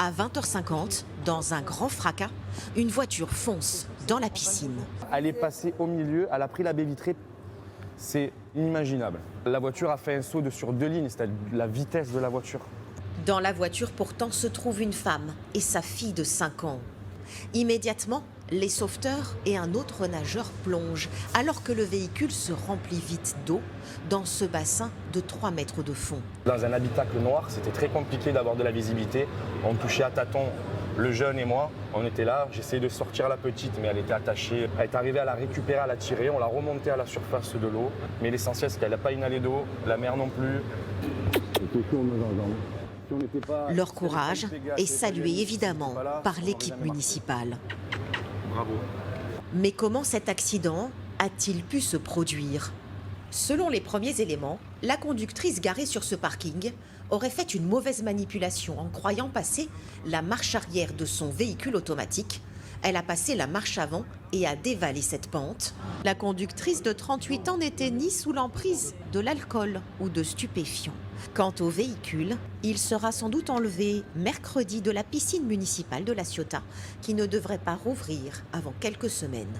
À 20h50, dans un grand fracas, une voiture fonce dans la piscine. Elle est passée au milieu, elle a pris la baie vitrée. C'est inimaginable. La voiture a fait un saut sur 2 lignes, c'est-à-dire la vitesse de la voiture. Dans la voiture pourtant se trouve une femme et sa fille de 5 ans. Immédiatement, les sauveteurs et un autre nageur plongent alors que le véhicule se remplit vite d'eau dans ce bassin de 3 mètres de fond. Dans un habitacle noir, c'était très compliqué d'avoir de la visibilité. On touchait à tâtons, le jeune et moi. On était là, j'essayais de sortir la petite, mais elle était attachée. Elle est arrivée à la récupérer, à la tirer, on l'a remontée à la surface de l'eau. Mais l'essentiel, c'est qu'elle n'a pas inhalé d'eau, la mère non plus. Leur courage est salué évidemment par l'équipe municipale. Bravo. Mais comment cet accident a-t-il pu se produire? Selon les premiers éléments, la conductrice garée sur ce parking aurait fait une mauvaise manipulation en croyant passer la marche arrière de son véhicule automatique. Elle a passé la marche avant et a dévalé cette pente. La conductrice de 38 ans n'était ni sous l'emprise de l'alcool ou de stupéfiants. Quant au véhicule, il sera sans doute enlevé mercredi de la piscine municipale de La Ciotat, qui ne devrait pas rouvrir avant quelques semaines.